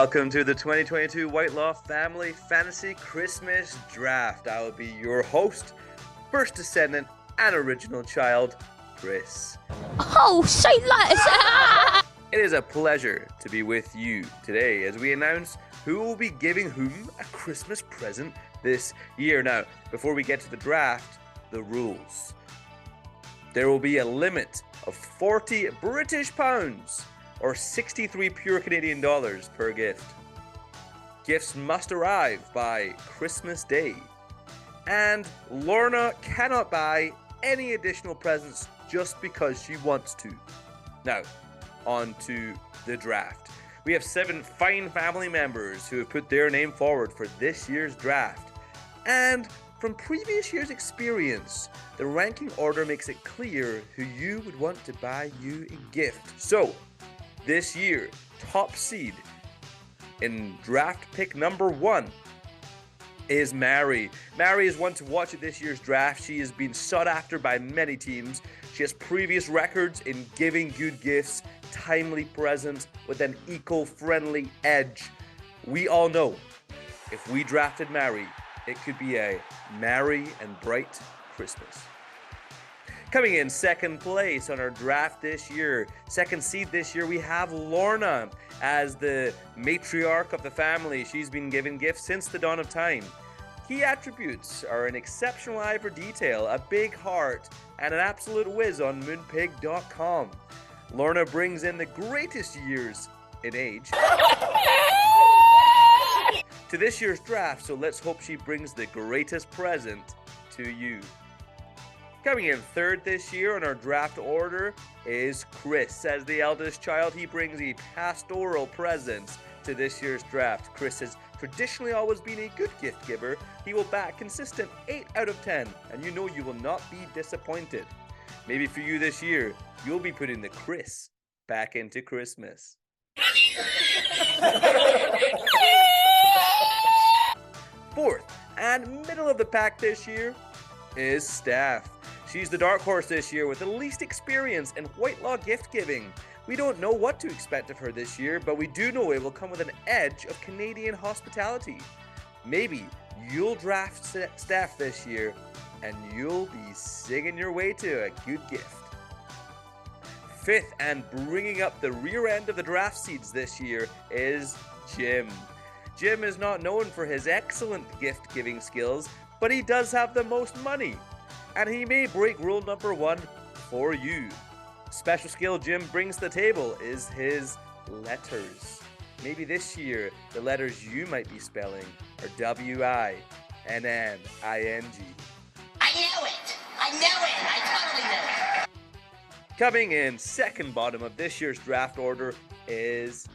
Welcome to the 2022 Whitelaw Family Fantasy Christmas Draft. I will be your host, first descendant and original child, Chris. Oh, say less! It is a pleasure to be with you today as we announce who will be giving whom a Christmas present this year. Now, before we get to the draft, the rules. There will be a limit of 40 British pounds or 63 pure Canadian dollars per gift. Gifts must arrive by Christmas Day. And Lorna cannot buy any additional presents just because she wants to. Now, on to the draft. We have 7 fine family members who have put their name forward for this year's draft. And from previous year's experience, the ranking order makes it clear who you would want to buy you a gift. So, this year, top seed in draft pick number 1 is Mary. Mary is one to watch at this year's draft. She has been sought after by many teams. She has previous records in giving good gifts, timely presents with an eco-friendly edge. We all know if we drafted Mary, it could be a merry and bright Christmas. Coming in second place on our draft this year, second seed this year, we have Lorna as the matriarch of the family. She's been given gifts since the dawn of time. Key attributes are an exceptional eye for detail, a big heart, and an absolute whiz on moonpig.com. Lorna brings in the greatest years in age to this year's draft, so let's hope she brings the greatest present to you. Coming in third this year on our draft order is Chris. As the eldest child, he brings a pastoral present to this year's draft. Chris has traditionally always been a good gift giver. He will bat consistent 8 out of 10, and you know you will not be disappointed. Maybe for you this year, you'll be putting the Chris back into Christmas. Fourth and middle of the pack this year is Steph. She's the dark horse this year with the least experience in Whitelaw gift giving. We don't know what to expect of her this year, but we do know it will come with an edge of Canadian hospitality. Maybe you'll draft Steph this year and you'll be singing your way to a good gift. Fifth and bringing up the rear end of the draft seeds this year is Jim. Jim is not known for his excellent gift giving skills, but he does have the most money. And he may break rule number 1 for you. Special skill Jim brings to the table is his letters. Maybe this year, the letters you might be spelling are W-I-N-N-I-N-G. I knew it! I totally knew it! Coming in second bottom of this year's draft order is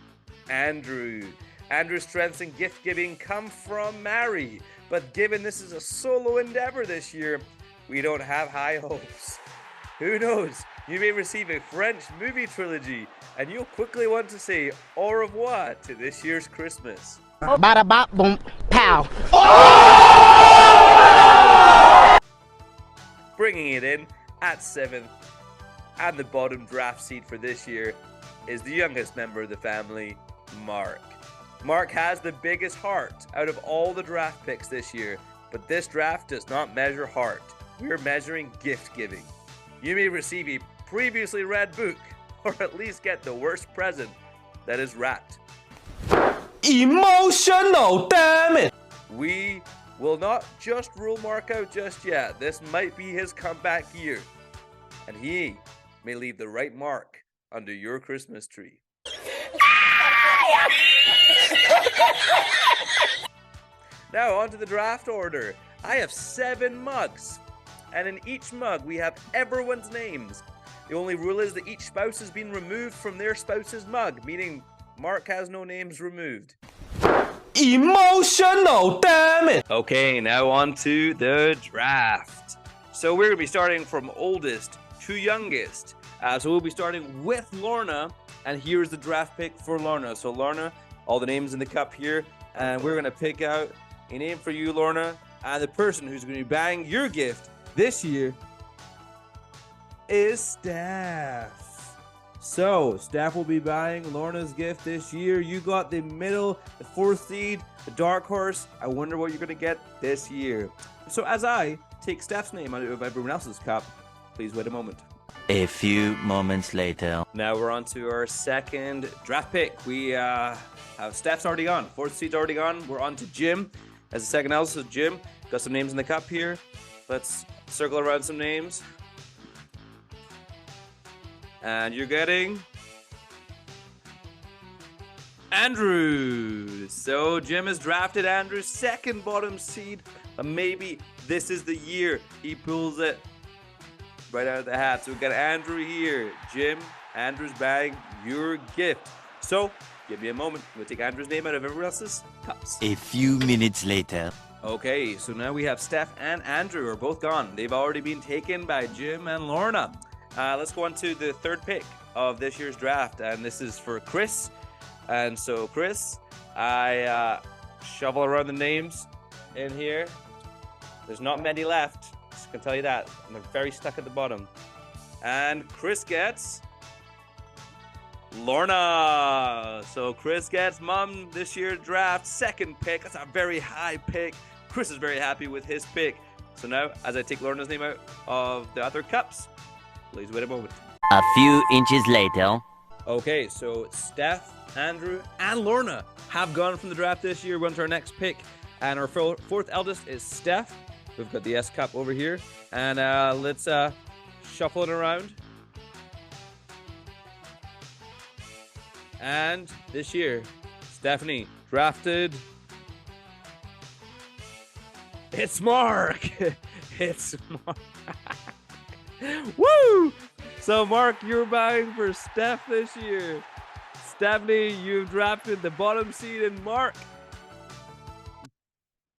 Andrew. Andrew's strengths in gift giving come from Mary, but given this is a solo endeavor this year, we don't have high hopes. Who knows? You may receive a French movie trilogy, and you'll quickly want to say au revoir to this year's Christmas. Bada bop boom pow. Bringing it in at 7th, and the bottom draft seed for this year is the youngest member of the family, Mark. Mark has the biggest heart out of all the draft picks this year, but this draft does not measure heart. We're measuring gift giving. You may receive a previously read book, or at least get the worst present that is wrapped. Emotional, damn it! We will not just rule Mark out just yet. This might be his comeback year, and he may leave the right mark under your Christmas tree. Now on to the draft order. I have 7 mugs, and in each mug we have everyone's names. The only rule is that each spouse has been removed from their spouse's mug, meaning Mark has no names removed. Emotional, damn it! Okay, now on to the draft. So we're going to be starting from oldest to youngest. So we'll be starting with Lorna, and here's the draft pick for Lorna. So Lorna, all the names in the cup here, and we're going to pick out a name for you, Lorna, and the person who's going to be buying your gift this year is Steph. So, Steph will be buying Lorna's gift this year. You got the middle, the 4th seed, the dark horse. I wonder what you're going to get this year. So, as I take Steph's name out of everyone else's cup, please wait a moment. A few moments later. Now we're on to our second draft pick. We have Steph's already gone. 4th seed's already gone. We're on to Jim as the second eldest. So, Jim, got some names in the cup here. Let's circle around some names. And you're getting Andrew. So Jim has drafted Andrew's second bottom seed. But maybe this is the year he pulls it right out of the hat. So we've got Andrew here. Jim, Andrew's buying your gift. So give me a moment. We'll take Andrew's name out of everyone else's cups. A few minutes later. Okay, so now we have Steph and Andrew are both gone. They've already been taken by Jim and Lorna. Let's go on to the third pick of this year's draft, and this is for Chris. And so, Chris, I shovel around the names in here. There's not many left, I can tell you that, and they're very stuck at the bottom. And Chris gets Lorna. So Chris gets Mom this year's draft second pick. That's a very high pick. Chris is very happy with his pick. So now, as I take Lorna's name out of the other cups, please wait a moment. A few inches later. Okay, so Steph, Andrew, and Lorna have gone from the draft this year. We're on to our next pick. And our 4th eldest is Steph. We've got the S cup over here. And let's shuffle it around. And this year, Stephanie drafted... It's Mark! It's Mark. Woo! So, Mark, you're buying for Steph this year. Stephanie, you've drafted the bottom seed, and Mark,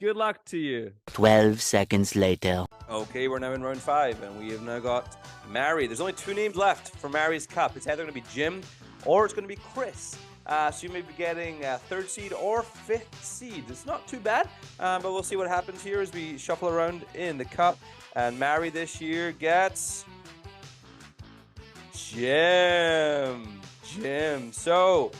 good luck to you. 12 seconds later. Okay, we're now in round 5, and we have now got Mary. There's only 2 names left for Mary's cup. It's either going to be Jim or it's going to be Chris. So you may be getting 3rd seed or 5th seed. It's not too bad, but we'll see what happens here as we shuffle around in the cup. And Mary this year gets Jim. So,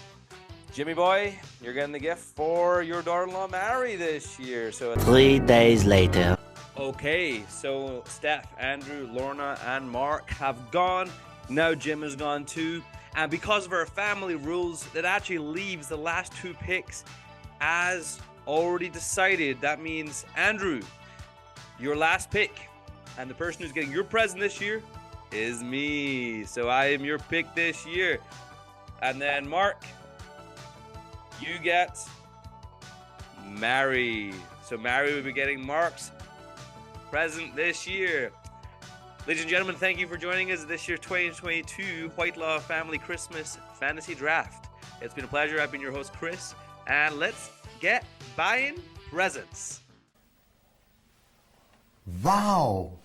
Jimmy boy, you're getting the gift for your daughter-in-law Mary this year. So 3 days later. Okay, so Steph, Andrew, Lorna, and Mark have gone. Now Jim has gone too. And because of our family rules, that actually leaves the last 2 picks as already decided. That means, Andrew, your last pick. And the person who's getting your present this year is me. So I am your pick this year. And then Mark, you get Mary. So Mary will be getting Mark's present this year. Ladies and gentlemen, thank you for joining us this year's 2022 Whitelaw Family Christmas Fantasy Draft. It's been a pleasure. I've been your host, Chris. And let's get buying presents. Wow!